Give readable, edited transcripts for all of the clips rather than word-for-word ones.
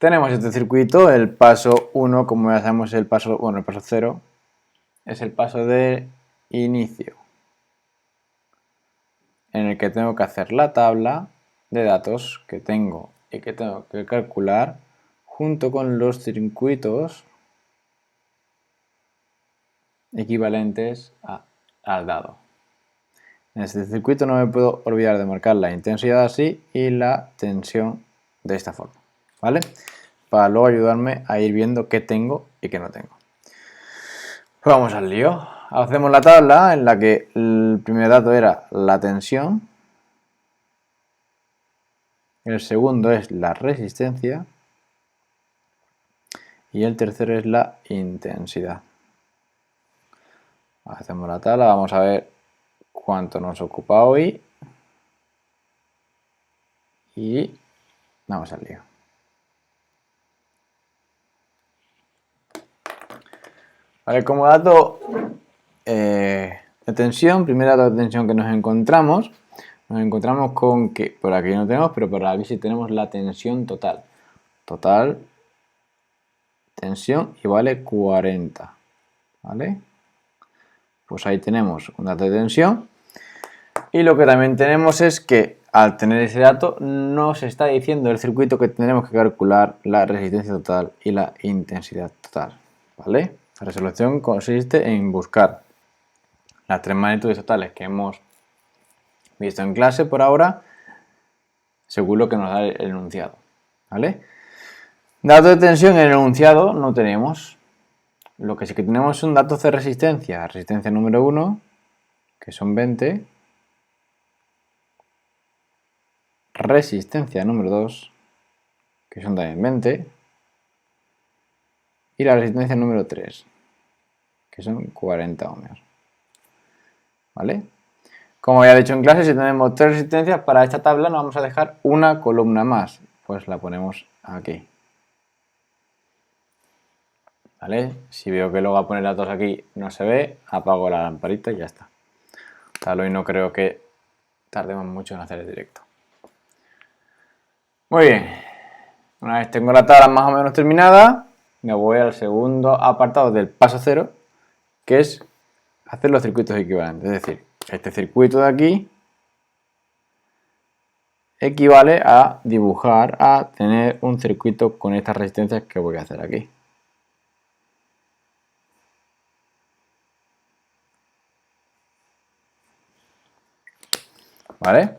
Tenemos este circuito, el paso 1, como ya sabemos, el paso 0 es el paso de inicio, en el que tengo que hacer la tabla de datos que tengo y que tengo que calcular junto con los circuitos equivalentes al dado. En este circuito no me puedo olvidar de marcar la intensidad así y la tensión de esta forma, ¿vale? Para luego ayudarme a ir viendo qué tengo y qué no tengo. Vamos al lío. Hacemos la tabla en la que el primer dato era la tensión, el segundo es la resistencia y el tercero es la intensidad. Hacemos la tabla, vamos a ver cuánto nos ocupa hoy y vamos al lío. Vale, como dato de tensión, primer dato de tensión que nos encontramos con que por aquí no tenemos, pero por aquí sí tenemos la tensión total. Total tensión y vale 40, ¿vale? Pues ahí tenemos un dato de tensión. Y lo que también tenemos es que al tener ese dato nos está diciendo el circuito que tendremos que calcular la resistencia total y la intensidad total, ¿vale? La resolución consiste en buscar las tres magnitudes totales que hemos visto en clase por ahora, según lo que nos da el enunciado, ¿vale? Datos de tensión en el enunciado no tenemos. Lo que sí que tenemos son datos de resistencia. Resistencia número 1, que son 20. Resistencia número 2, que son también 20. Y la resistencia número 3, que son 40 ohmios. ¿Vale? Como ya he dicho en clase, si tenemos tres resistencias, para esta tabla nos vamos a dejar una columna más. Pues la ponemos aquí. ¿Vale? Si veo que luego a poner datos aquí no se ve, apago la lamparita y ya está. Tal hoy no creo que tardemos mucho en hacer el directo. Muy bien. Una vez tengo la tabla más o menos terminada, me voy al segundo apartado del paso 0, que es hacer los circuitos equivalentes. Es decir, este circuito de aquí equivale a dibujar, a tener un circuito con estas resistencias que voy a hacer aquí. ¿Vale?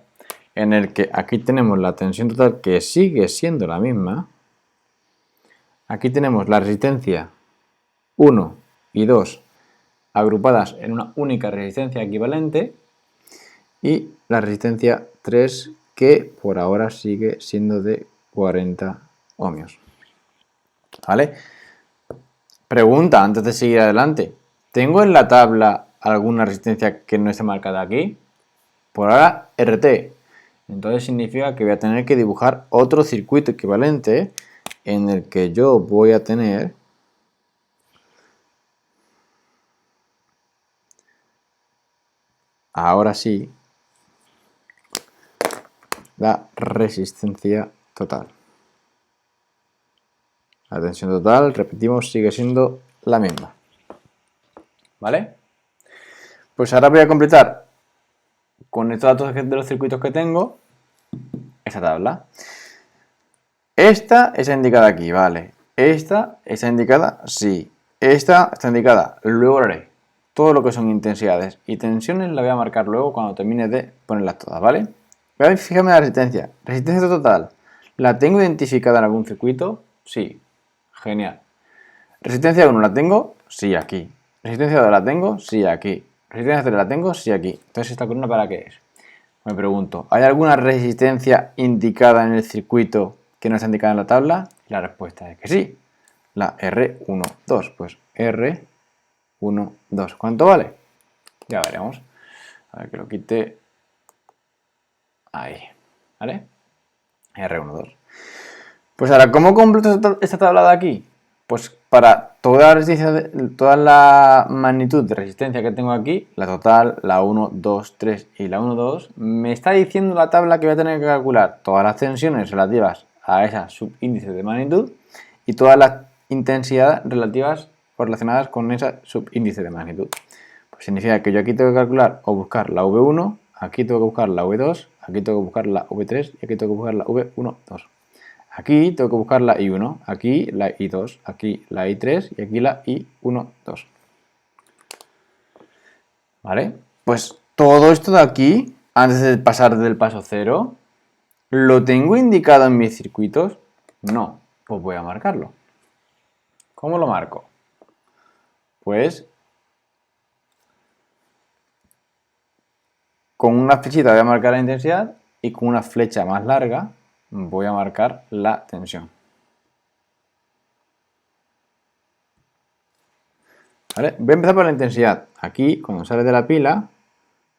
En el que aquí tenemos la tensión total que sigue siendo la misma. Aquí tenemos la resistencia 1 y 2 agrupadas en una única resistencia equivalente y la resistencia 3 que por ahora sigue siendo de 40 ohmios. ¿Vale? Pregunta antes de seguir adelante. ¿Tengo en la tabla alguna resistencia que no esté marcada aquí? Por ahora RT. Entonces significa que voy a tener que dibujar otro circuito equivalente en el que yo voy a tener ahora sí la resistencia total. La tensión total, repetimos, sigue siendo la misma. ¿Vale? Pues ahora voy a completar con estos datos de los circuitos que tengo esta tabla. Esta está indicada aquí, ¿vale? Esta está indicada, sí. Esta está indicada, luego lo haré. Todo lo que son intensidades y tensiones la voy a marcar luego cuando termine de ponerlas todas, ¿vale? Voy a fijarme en la resistencia. Resistencia total, ¿la tengo identificada en algún circuito? Sí. Genial. Resistencia 1 la tengo, sí, aquí. Resistencia 2 la tengo, sí, aquí. Resistencia 3 la tengo, sí, aquí. Entonces, ¿esta columna para qué es? Me pregunto, ¿hay alguna resistencia indicada en el circuito que no está indicada en la tabla? La respuesta es que sí. La R12. Pues R12. ¿Cuánto vale? Ya veremos. A ver que lo quite. Ahí. ¿Vale? R12. Pues ahora, ¿cómo completo esta tabla de aquí? Pues para toda la magnitud de resistencia que tengo aquí, la total, la 1, 2, 3 y la 1, 2, me está diciendo la tabla que voy a tener que calcular todas las tensiones relativas a esa subíndice de magnitud y todas las intensidades relativas o relacionadas con esa subíndice de magnitud. Pues significa que yo aquí tengo que calcular o buscar la V1, aquí tengo que buscar la V2, aquí tengo que buscar la V3 y aquí tengo que buscar la V1, 2. Aquí tengo que buscar la I1, aquí la I2, aquí la I3 y aquí la I1, 2. ¿Vale? Pues todo esto de aquí, antes de pasar del paso 0, ¿lo tengo indicado en mis circuitos? No, pues voy a marcarlo. ¿Cómo lo marco? Pues con una flechita voy a marcar la intensidad y con una flecha más larga voy a marcar la tensión. ¿Vale? Voy a empezar por la intensidad. Aquí, cuando sale de la pila,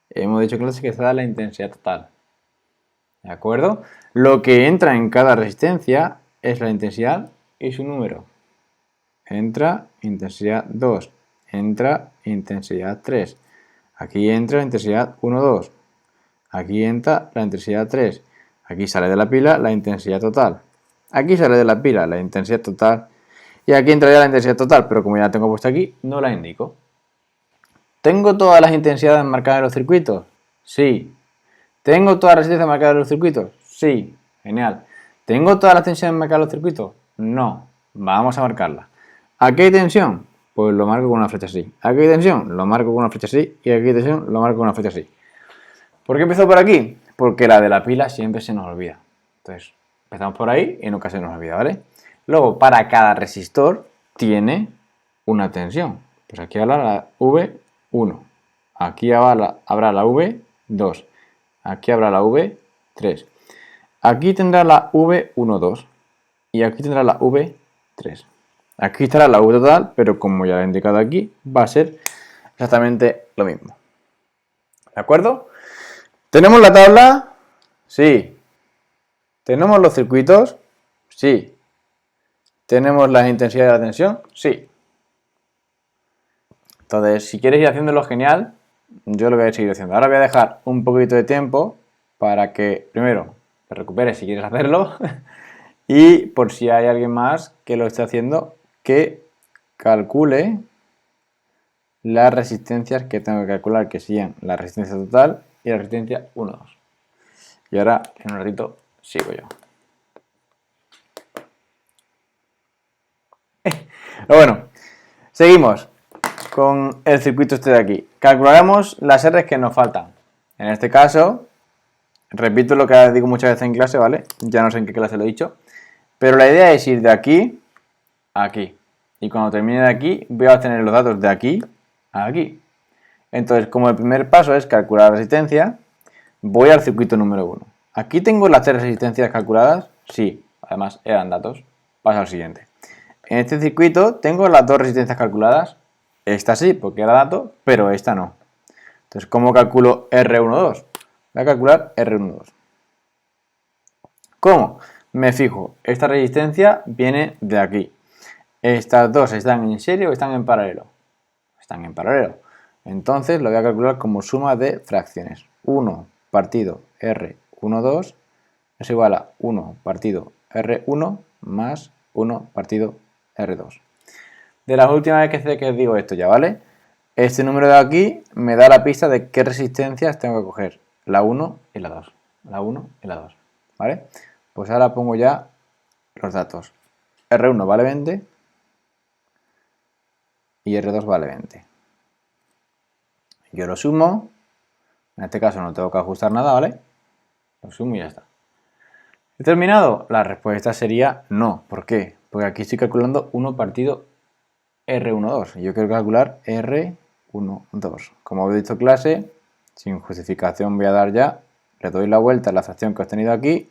hemos dicho en clase que está la intensidad total. ¿De acuerdo? Lo que entra en cada resistencia es la intensidad y su número. Entra intensidad 2, entra intensidad 3. Aquí entra la intensidad 1, 2. Aquí entra la intensidad 3. Aquí sale de la pila la intensidad total. Aquí sale de la pila la intensidad total. Y aquí entraría la intensidad total, pero como ya la tengo puesta aquí, no la indico. ¿Tengo todas las intensidades marcadas en los circuitos? Sí. ¿Tengo todas las resistencias marcadas en los circuitos? Sí. Genial. ¿Tengo todas las tensiones marcadas en los circuitos? No. Vamos a marcarlas. ¿Aquí hay tensión? Pues lo marco con una flecha así. ¿Aquí hay tensión? Lo marco con una flecha así. Y aquí hay tensión, lo marco con una flecha así. ¿Por qué empezó por aquí? Porque la de la pila siempre se nos olvida. Entonces, empezamos por ahí y nunca se nos olvida, ¿vale? Luego, para cada resistor tiene una tensión. Pues aquí habrá la V1. Aquí habrá la V2. Aquí habrá la V3. Aquí tendrá la V12. Y aquí tendrá la V3. Aquí estará la V total, pero como ya he indicado aquí, va a ser exactamente lo mismo. ¿De acuerdo? ¿Tenemos la tabla? Sí. ¿Tenemos los circuitos? Sí. ¿Tenemos las intensidades de la tensión? Sí. Entonces, si quieres ir haciéndolo genial, yo lo voy a seguir haciendo. Ahora voy a dejar un poquito de tiempo para que, primero, te recuperes si quieres hacerlo y por si hay alguien más que lo esté haciendo, que calcule las resistencias que tengo que calcular, que sean la resistencia total y la resistencia 1, 2. Y ahora, en un ratito, sigo yo. Pero bueno, seguimos con el circuito este de aquí. Calcularemos las R's que nos faltan. En este caso, repito lo que digo muchas veces en clase, ¿vale? Ya no sé en qué clase lo he dicho. Pero la idea es ir de aquí a aquí. Y cuando termine de aquí, voy a obtener los datos de aquí a aquí. Entonces, como el primer paso es calcular la resistencia, voy al circuito número 1. ¿Aquí tengo las 3 resistencias calculadas? Sí, además eran datos. Paso al siguiente. En este circuito tengo las 2 resistencias calculadas. Esta sí, porque era dato, pero esta no. Entonces, ¿cómo calculo R12? Voy a calcular R12. ¿Cómo? Me fijo, esta resistencia viene de aquí. Estas dos están en serie o están en paralelo. Están en paralelo. Entonces lo voy a calcular como suma de fracciones. 1 partido R12 es igual a 1 partido R1 más 1 partido R2. De las últimas veces que digo esto ya, ¿vale? Este número de aquí me da la pista de qué resistencias tengo que coger. La 1 y la 2. La 1 y la 2. ¿Vale? Pues ahora pongo ya los datos. R1 vale 20 y R2 vale 20. Yo lo sumo. En este caso no tengo que ajustar nada, ¿vale? Lo sumo y ya está. ¿He terminado? La respuesta sería no. ¿Por qué? Porque aquí estoy calculando 1 partido R12. Yo quiero calcular R12. Como habéis visto en clase, sin justificación voy a dar ya. Le doy la vuelta a la fracción que he obtenido aquí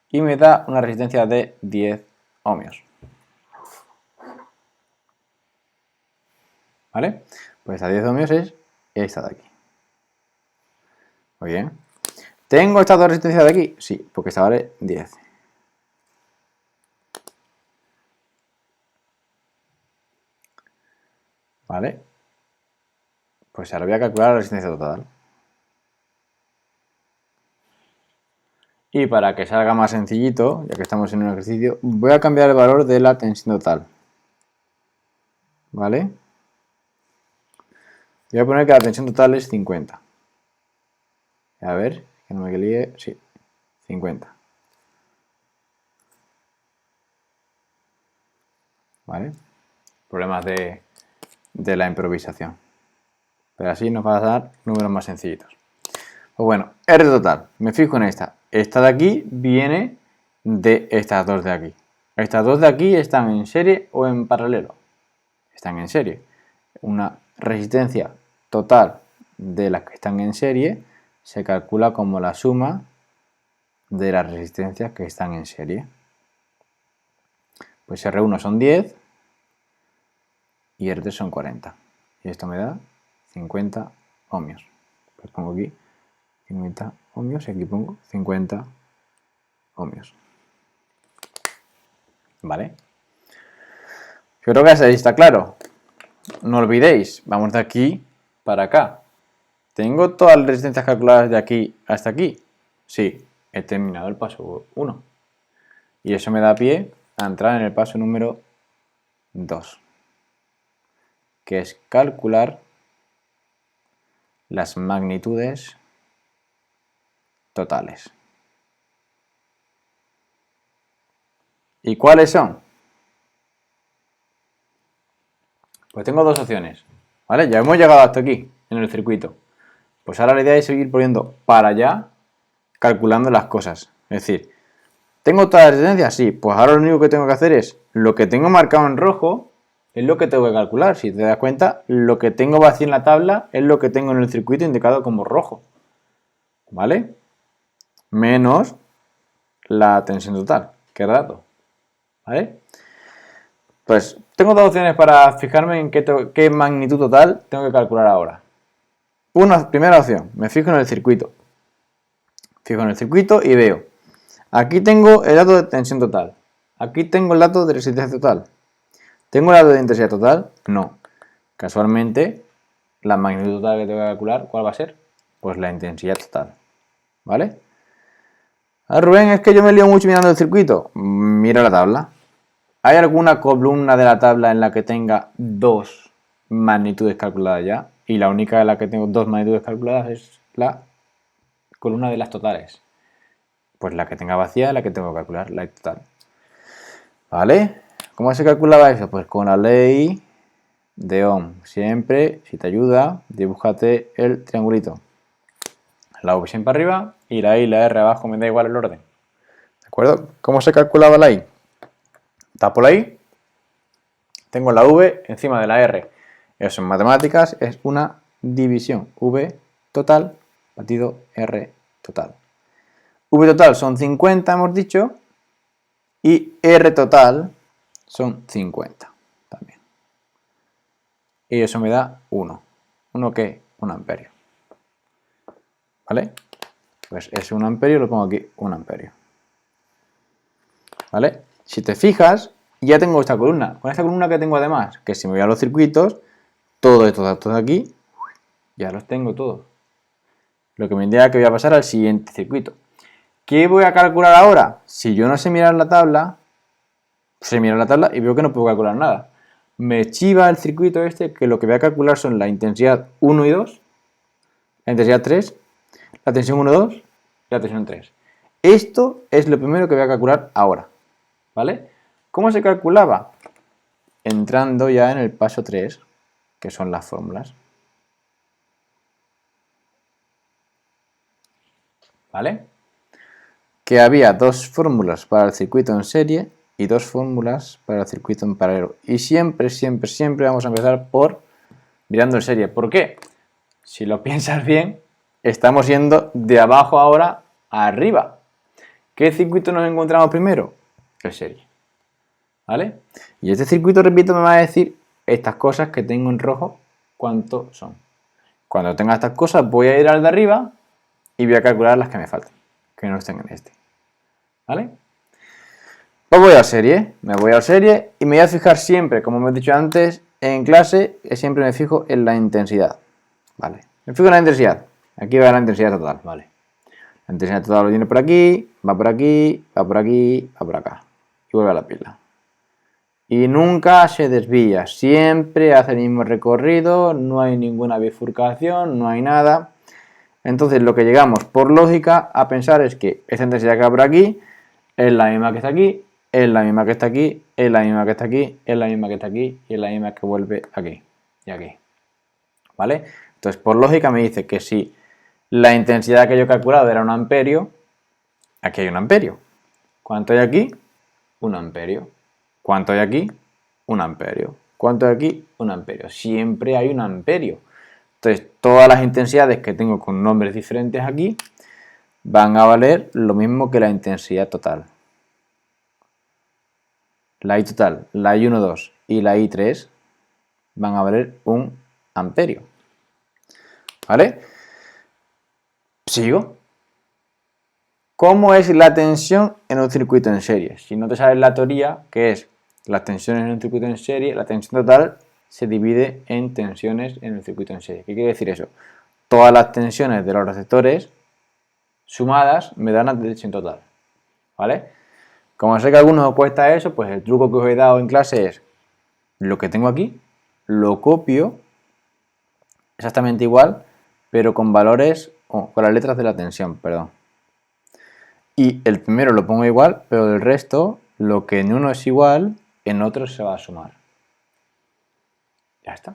y me da una resistencia de 10 ohmios. ¿Vale? Pues a 10 ohmios es esta de aquí. Muy bien. ¿Tengo estas dos resistencias de aquí? Sí, porque esta vale 10. ¿Vale? Pues ahora voy a calcular la resistencia total. Y para que salga más sencillito, ya que estamos en un ejercicio, voy a cambiar el valor de la tensión total. ¿Vale? Voy a poner que la tensión total es 50. A ver, que no me líe. Sí, 50. ¿Vale? Problemas de la improvisación. Pero así nos va a dar números más sencillitos. Pues bueno, R total. Me fijo en esta. Esta de aquí viene de estas dos de aquí. Estas dos de aquí están en serie o en paralelo. Están en serie. Una resistencia total de las que están en serie se calcula como la suma de las resistencias que están en serie. Pues R1 son 10 y R3 son 40. Y esto me da 50 ohmios. Pues pongo aquí 50 ohmios y aquí pongo 50 ohmios. ¿Vale? Yo creo que así está claro. No olvidéis, vamos de aquí para acá. ¿Tengo todas las resistencias calculadas de aquí hasta aquí? Sí, he terminado el paso 1. Y eso me da pie a entrar en el paso número 2, que es calcular las magnitudes totales. ¿Y cuáles son? Pues tengo dos opciones, ¿vale? Ya hemos llegado hasta aquí, en el circuito. Pues ahora la idea es seguir poniendo para allá, calculando las cosas. Es decir, ¿tengo todas las resistencias? Sí, pues ahora lo único que tengo que hacer es, lo que tengo marcado en rojo, es lo que tengo que calcular. Si te das cuenta, lo que tengo vacío en la tabla es lo que tengo en el circuito indicado como rojo. ¿Vale? Menos la tensión total, que es dato. ¿Vale? Pues tengo dos opciones para fijarme en qué magnitud total tengo que calcular ahora. Primera opción, me fijo en el circuito. Fijo en el circuito y veo. Aquí tengo el dato de tensión total. Aquí tengo el dato de resistencia total. ¿Tengo el dato de intensidad total? No. Casualmente, la magnitud total que tengo que calcular, ¿cuál va a ser? Pues la intensidad total. ¿Vale? Ah, Rubén, es que yo me lío mucho mirando el circuito. Mira la tabla. ¿Hay alguna columna de la tabla en la que tenga dos magnitudes calculadas ya? Y la única en la que tengo dos magnitudes calculadas es la columna de las totales. Pues la que tenga vacía es la que tengo que calcular, la total. ¿Vale? ¿Cómo se calculaba eso? Pues con la ley de Ohm. Siempre, si te ayuda, dibújate el triangulito. La V siempre arriba y la I y la R abajo, me da igual el orden. ¿De acuerdo? ¿Cómo se calculaba la I? Tapo la I, tengo la V encima de la R. Eso en matemáticas es una división. V total batido R total. V total son 50, hemos dicho, y R total son 50 también. Y eso me da 1. ¿1 qué? 1 amperio. ¿Vale? Pues ese 1 amperio lo pongo aquí, 1 amperio. ¿Vale? Si te fijas, ya tengo esta columna. Con esta columna que tengo además, que si me voy a los circuitos, todos estos datos de aquí, ya los tengo todos. Lo que me indica que voy a pasar al siguiente circuito. ¿Qué voy a calcular ahora? Si yo no sé mirar la tabla, y veo que no puedo calcular nada. Me chiva el circuito este que lo que voy a calcular son la intensidad 1 y 2, la intensidad 3, la tensión 1, 2 y la tensión 3. Esto es lo primero que voy a calcular ahora. ¿Vale? ¿Cómo se calculaba? Entrando ya en el paso 3, que son las fórmulas. ¿Vale? Que había dos fórmulas para el circuito en serie y dos fórmulas para el circuito en paralelo. Y siempre, siempre, siempre vamos a empezar por mirando en serie. ¿Por qué? Si lo piensas bien, estamos yendo de abajo ahora a arriba. ¿Qué circuito nos encontramos primero? El serie. ¿Vale? Y este circuito, repito, me va a decir estas cosas que tengo en rojo, cuánto son. Cuando tenga estas cosas voy a ir al de arriba y voy a calcular las que me faltan, que no estén en este. ¿Vale? Pues voy a serie, me voy a serie y me voy a fijar siempre, como me he dicho antes, en clase, siempre me fijo en la intensidad. ¿Vale? Me fijo en la intensidad. Aquí va la intensidad total, ¿vale? La intensidad total lo tiene por aquí, va por aquí, va por aquí, va por acá. Y vuelve a la pila. Y nunca se desvía, siempre hace el mismo recorrido, no hay ninguna bifurcación, no hay nada. Entonces lo que llegamos por lógica a pensar es que esta intensidad que va por aquí es la misma que está aquí, es la misma que está aquí, es la misma que está aquí, es la misma que está aquí y es la misma que vuelve aquí y aquí. ¿Vale? Entonces por lógica me dice que si la intensidad que yo he calculado era 1 amperio, aquí hay 1 amperio. ¿Cuánto hay aquí? 1 amperio. ¿Cuánto hay aquí? 1 amperio. ¿Cuánto hay aquí? 1 amperio. Siempre hay 1 amperio. Entonces, todas las intensidades que tengo con nombres diferentes aquí van a valer lo mismo que la intensidad total. La I total, la I1, 2 y la I3 van a valer 1 amperio. ¿Vale? Sigo. ¿Cómo es la tensión en un circuito en serie? Si no te sabes la teoría, que es las tensiones en un circuito en serie, la tensión total se divide en tensiones en el circuito en serie. ¿Qué quiere decir eso? Todas las tensiones de los receptores sumadas me dan la tensión total. ¿Vale? Como sé que a algunos os cuesta eso, pues el truco que os he dado en clase es lo que tengo aquí, lo copio exactamente igual, pero con valores, con las letras de la tensión, perdón. Y el primero lo pongo igual, pero del resto, lo que en uno es igual, en otro se va a sumar. Ya está.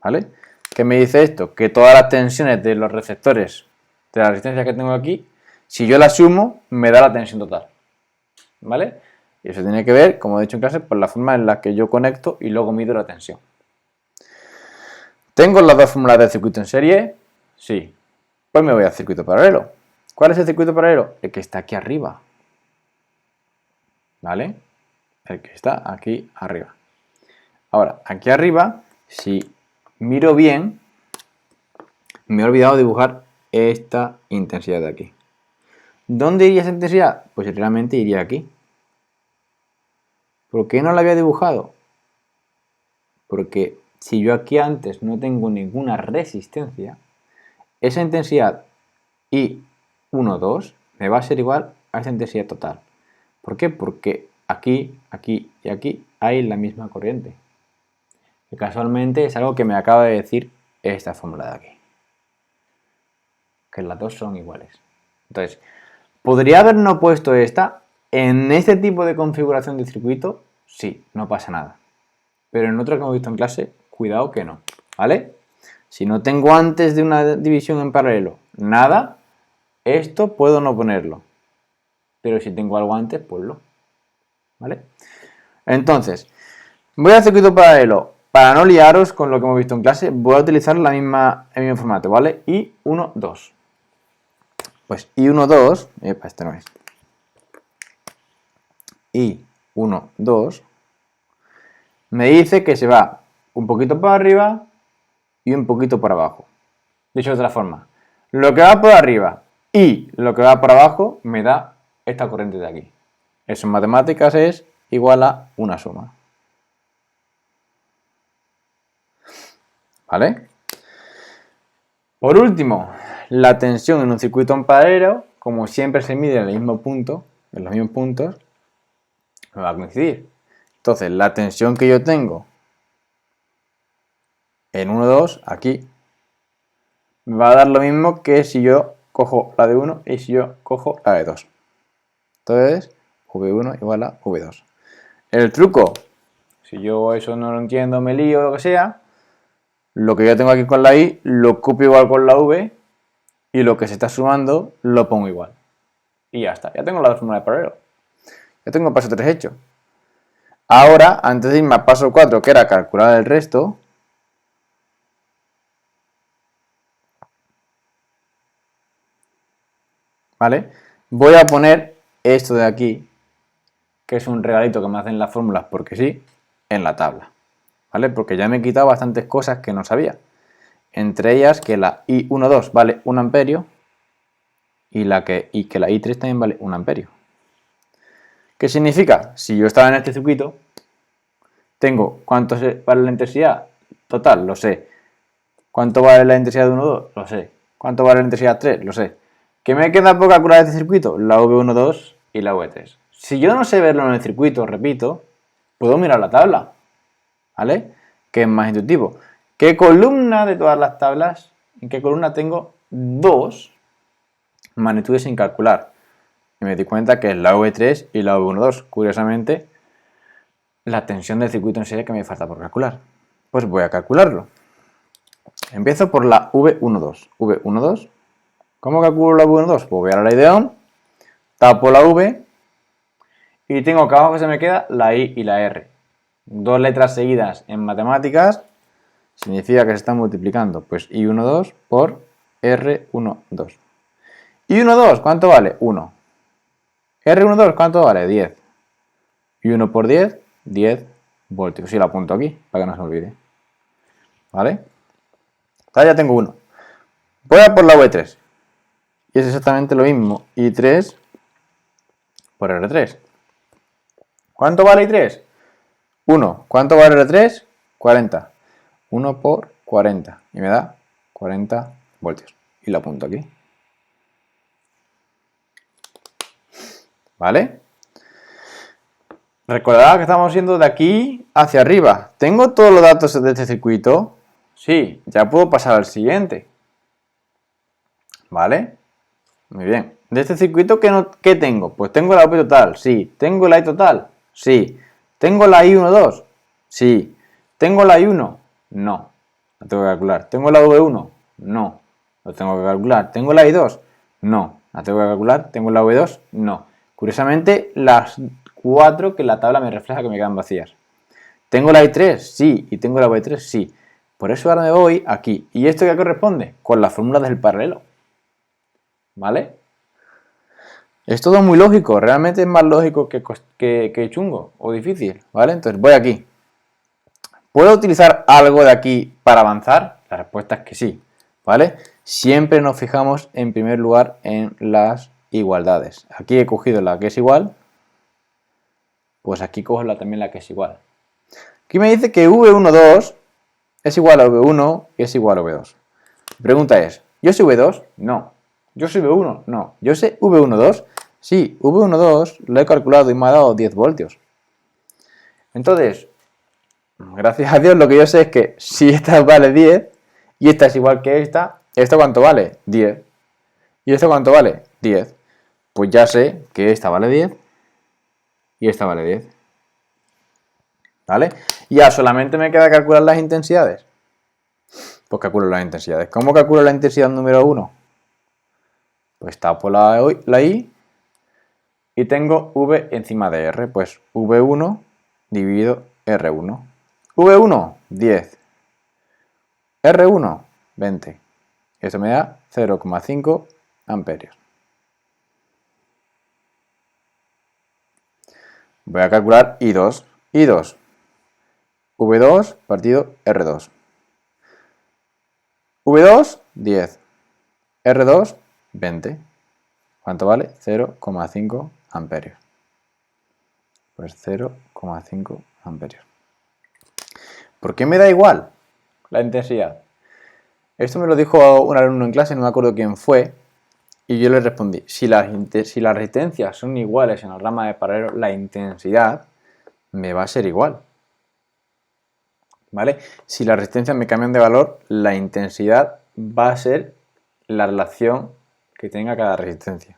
¿Vale? ¿Qué me dice esto? Que todas las tensiones de los receptores de la resistencia que tengo aquí, si yo las sumo, me da la tensión total. ¿Vale? Y eso tiene que ver, como he dicho en clase, por la forma en la que yo conecto y luego mido la tensión. ¿Tengo las dos fórmulas del circuito en serie? Sí. Pues me voy al circuito paralelo. ¿Cuál es el circuito paralelo? El que está aquí arriba. ¿Vale? El que está aquí arriba. Ahora, aquí arriba, si miro bien, me he olvidado dibujar esta intensidad de aquí. ¿Dónde iría esa intensidad? Pues realmente iría aquí. ¿Por qué no la había dibujado? Porque si yo aquí antes no tengo ninguna resistencia, esa intensidad I1, 2 me va a ser igual a esa intensidad total. ¿Por qué? Porque aquí, aquí y aquí hay la misma corriente. Que casualmente es algo que me acaba de decir esta fórmula de aquí. Que las dos son iguales. Entonces, ¿podría habernos puesto esta en este tipo de configuración de circuito? Sí, no pasa nada. Pero en otro que hemos visto en clase, cuidado que no. ¿Vale? Si no tengo antes de una división en paralelo nada, esto puedo no ponerlo. Pero si tengo algo antes, ponlo. ¿Vale? Entonces, voy al circuito paralelo. Para no liaros con lo que hemos visto en clase, voy a utilizar el mismo formato, ¿vale? I1, 2. Pues I1, 2, este no es. I1, 2 me dice que se va un poquito para arriba y un poquito para abajo. Dicho de otra forma, lo que va por arriba y lo que va por abajo me da esta corriente de aquí. Eso en matemáticas es igual a una suma. ¿Vale? Por último, la tensión en un circuito en paralelo, como siempre se mide en el mismo punto, en los mismos puntos, me va a coincidir. Entonces, la tensión que yo tengo en 1, 2, aquí, me va a dar lo mismo que si yo cojo la de 1 y si yo cojo la de 2. Entonces, V1 igual a V2. El truco, si yo eso no lo entiendo, me lío o lo que sea, lo que yo tengo aquí con la I lo copio igual con la V y lo que se está sumando lo pongo igual. Y ya está, ya tengo la fórmula de paralelo. Ya tengo el paso 3 hecho. Ahora, antes de irme al paso 4, que era calcular el resto, ¿vale? Voy a poner esto de aquí, que es un regalito que me hacen las fórmulas porque sí, en la tabla, ¿vale? Porque ya me he quitado bastantes cosas que no sabía. Entre ellas que la I1, 2 vale 1 amperio y que la I3 también vale 1 amperio. ¿Qué significa? Si yo estaba en este circuito, tengo cuánto vale la intensidad total, lo sé. ¿Cuánto vale la intensidad de 1, 2? Lo sé. ¿Cuánto vale la intensidad 3? Lo sé. ¿Qué me queda por calcular este circuito? La V12 y la V3. Si yo no sé verlo en el circuito, repito, puedo mirar la tabla, ¿vale? Que es más intuitivo. ¿Qué columna de todas las tablas, en qué columna tengo dos magnitudes sin calcular? Y me di cuenta que es la V3 y la V12. Curiosamente, la tensión del circuito en serie que me falta por calcular. Pues voy a calcularlo. Empiezo por la V12. V12. ¿Cómo calculo la V12? Pues voy a la ley de Ohm, tapo la V y tengo que abajo que se me queda la I y la R. Dos letras seguidas en matemáticas significa que se están multiplicando. Pues I12 por R12. I12, ¿cuánto vale? 1. R12, ¿cuánto vale? 10. Y 1 por 10, 10 voltios. Y lo apunto aquí, para que no se me olvide. ¿Vale? Ahora ya tengo 1. Voy a por la V3. Y es exactamente lo mismo. I3 por R3. ¿Cuánto vale I3? 1. ¿Cuánto vale R3? 40. 1 por 40. Y me da 40 voltios. Y lo apunto aquí. ¿Vale? Recordad que estamos yendo de aquí hacia arriba. ¿Tengo todos los datos de este circuito? Sí, ya puedo pasar al siguiente. ¿Vale? Muy bien. ¿De este circuito qué tengo? Pues tengo la V total, sí. ¿Tengo la I total? Sí. ¿Tengo la I12? Sí. ¿Tengo la I1? No. La tengo que calcular. ¿Tengo la V1? No. Lo tengo que calcular. ¿Tengo la I2? No. ¿La tengo que calcular? ¿Tengo la V2? No. Curiosamente, las 4 que la tabla me refleja que me quedan vacías. ¿Tengo la I3? Sí. ¿Y tengo la V3? Sí. Por eso ahora me voy aquí. ¿Y esto qué corresponde? Con las fórmulas del paralelo. ¿Vale? Es todo muy lógico. Realmente es más lógico que chungo o difícil. ¿Vale? Entonces voy aquí. ¿Puedo utilizar algo de aquí para avanzar? La respuesta es que sí. ¿Vale? Siempre nos fijamos en primer lugar en las igualdades. Aquí he cogido la que es igual. Pues aquí cojo también la que es igual. Aquí me dice que V12 es igual a V1 y es igual a V2. La pregunta es, ¿yo soy V2? No. ¿Yo soy V1? No. ¿Yo sé V12? Sí, V12 lo he calculado y me ha dado 10 voltios. Entonces, gracias a Dios lo que yo sé es que si esta vale 10 y esta es igual que esta, ¿esto cuánto vale? 10. ¿Y esto cuánto vale? 10. Pues ya sé que esta vale 10 y esta vale 10. ¿Vale? Y ya solamente me queda calcular las intensidades. Pues calculo las intensidades. ¿Cómo calculo la intensidad número 1? Pues tapo la I y tengo V encima de R. Pues V1 dividido R1. V1, 10. R1, 20. Esto me da 0,5 amperios. Voy a calcular I2. I2. V2 partido R2. V2, 10. R2, 20. ¿Cuánto vale? 0,5 amperios. Pues 0,5 amperios. ¿Por qué me da igual la intensidad? Esto me lo dijo un alumno en clase, no me acuerdo quién fue, y yo le respondí, si las resistencias son iguales en el rama de paralelo, la intensidad me va a ser igual. ¿Vale? Si las resistencias me cambian de valor, la intensidad va a ser la relación que tenga cada resistencia.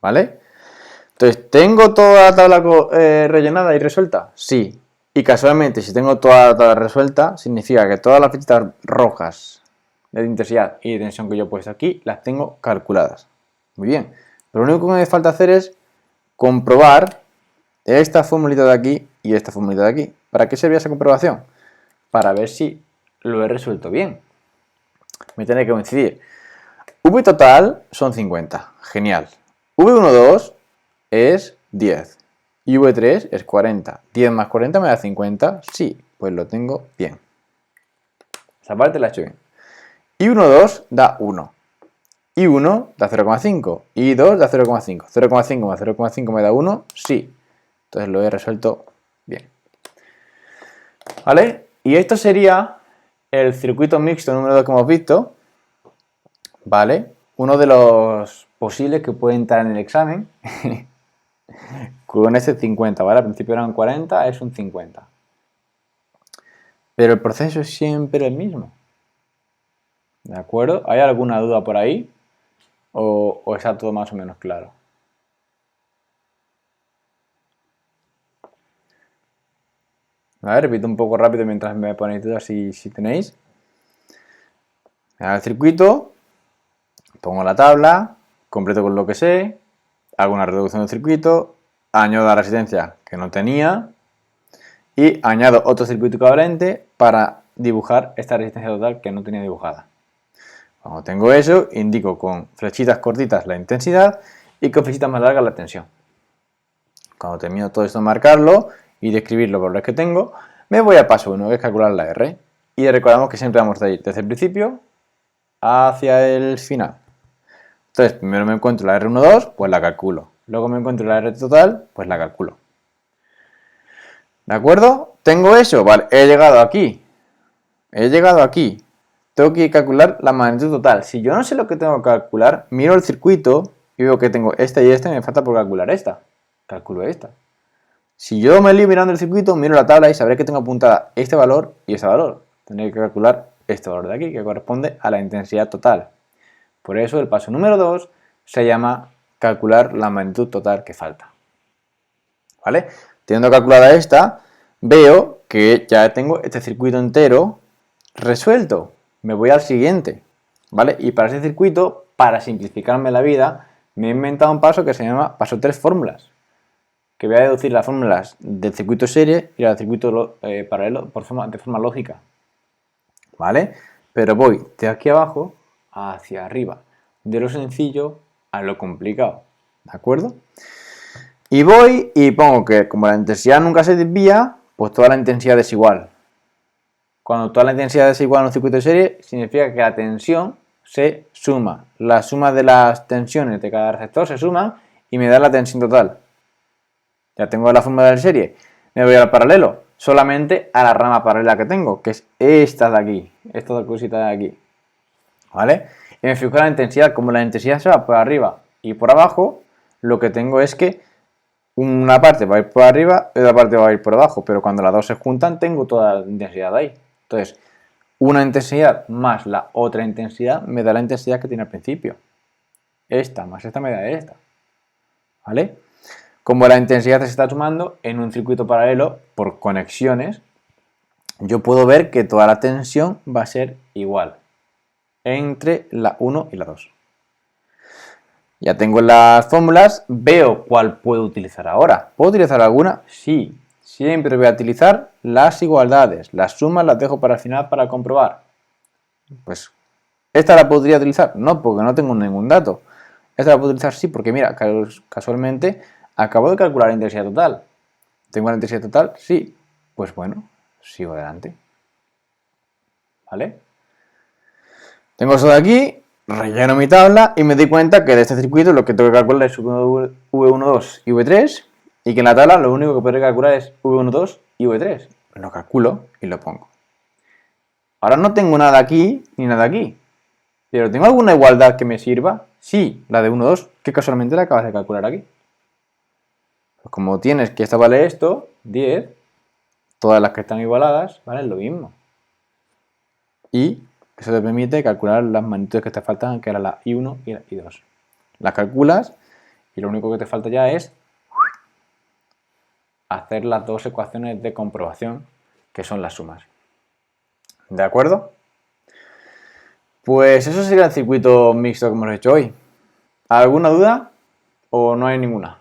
¿Vale? Entonces, ¿tengo toda la tabla rellenada y resuelta? Sí. Y casualmente, si tengo toda la tabla resuelta, significa que todas las flechitas rojas de intensidad y de tensión que yo he puesto aquí, las tengo calculadas. Muy bien. Pero lo único que me falta hacer es comprobar esta formulita de aquí y esta formulita de aquí. ¿Para qué servía esa comprobación? Para ver si lo he resuelto bien. Me tiene que coincidir. V total son 50. Genial. V12 es 10. Y V3 es 40. 10 más 40 me da 50. Sí, pues lo tengo bien. Esa parte la he hecho bien. I12 da 1. I1 da 0,5. I2 da 0,5. 0,5 más 0,5 me da 1. Sí. Entonces lo he resuelto bien. ¿Vale? Y esto sería el circuito mixto número 2 que hemos visto. ¿Vale? uno de los posibles que puede entrar en el examen con ese 50, ¿vale? Al principio eran 40, es un 50. Pero el proceso es siempre el mismo. ¿De acuerdo? ¿Hay alguna duda por ahí? ¿O está todo más o menos claro? A ver, repito un poco rápido mientras me ponéis dudas si tenéis. Hago el circuito, pongo la tabla, completo con lo que sé, hago una reducción del circuito, añado la resistencia que no tenía y añado otro circuito equivalente para dibujar esta resistencia total que no tenía dibujada. Cuando tengo eso, indico con flechitas cortitas la intensidad y con flechitas más largas la tensión. Cuando termino todo esto de marcarlo y de escribir los valores que tengo, me voy al paso 1, que es calcular la R. Y recordamos que siempre vamos de ir desde el principio hacia el final. Entonces, primero me encuentro la R12, pues la calculo. Luego me encuentro la R total, pues la calculo. ¿De acuerdo? ¿Tengo eso? Vale, he llegado aquí. He llegado aquí. Tengo que calcular la magnitud total. Si yo no sé lo que tengo que calcular, miro el circuito y veo que tengo esta y esta y me falta por calcular esta. Calculo esta. Si yo me lío mirando el circuito, miro la tabla y sabré que tengo apuntada este valor y ese valor. Tendré que calcular este valor de aquí, que corresponde a la intensidad total. Por eso el paso número 2 se llama calcular la magnitud total que falta. ¿Vale? Teniendo calculada esta, veo que ya tengo este circuito entero resuelto. Me voy al siguiente. ¿Vale? Y para ese circuito, para simplificarme la vida, me he inventado un paso que se llama paso 3 fórmulas. Que voy a deducir las fórmulas del circuito serie y del circuito paralelo de forma lógica. ¿Vale? Pero voy de aquí abajo hacia arriba, de lo sencillo a lo complicado. ¿De acuerdo? Y voy y pongo que como la intensidad nunca se desvía, pues toda la intensidad es igual. Cuando toda la intensidad es igual en un circuito de serie, significa que la tensión se suma. La suma de las tensiones de cada receptor se suma y me da la tensión total. Ya tengo la fórmula de serie. Me voy al paralelo, solamente a la rama paralela que tengo, que es esta de aquí, esta dos cositas de aquí. ¿Vale? Y me fijo en la intensidad, como la intensidad se va por arriba y por abajo, lo que tengo es que una parte va a ir por arriba y otra parte va a ir por abajo, pero cuando las dos se juntan tengo toda la intensidad ahí. Entonces, una intensidad más la otra intensidad me da la intensidad que tiene al principio. Esta más esta me da esta. ¿Vale? Como la intensidad se está sumando en un circuito paralelo por conexiones, yo puedo ver que toda la tensión va a ser igual entre la 1 y la 2. Ya tengo las fórmulas, veo cuál puedo utilizar ahora. ¿Puedo utilizar alguna? Sí. Siempre voy a utilizar las igualdades. Las sumas las dejo para el final para comprobar. Pues, ¿esta la podría utilizar? No, porque no tengo ningún dato. ¿Esta la puedo utilizar? Sí, porque mira, casualmente acabo de calcular la intensidad total. ¿Tengo la intensidad total? Sí. Pues bueno, sigo adelante. ¿Vale? Tengo eso de aquí, relleno mi tabla y me doy cuenta que de este circuito lo que tengo que calcular es V12 y V3 y que en la tabla lo único que puedo calcular es V12 y V3. Lo calculo y lo pongo. Ahora no tengo nada aquí ni nada aquí. ¿Pero tengo alguna igualdad que me sirva? Sí, la de 1, 2, que casualmente la acabas de calcular aquí. Pues como tienes que esta vale esto, 10, todas las que están igualadas valen lo mismo. Y eso te permite calcular las magnitudes que te faltan, que eran la I1 y la I2. Las calculas y lo único que te falta ya es hacer las dos ecuaciones de comprobación, que son las sumas. ¿De acuerdo? Pues eso sería el circuito mixto que hemos hecho hoy. ¿Alguna duda o no hay ninguna?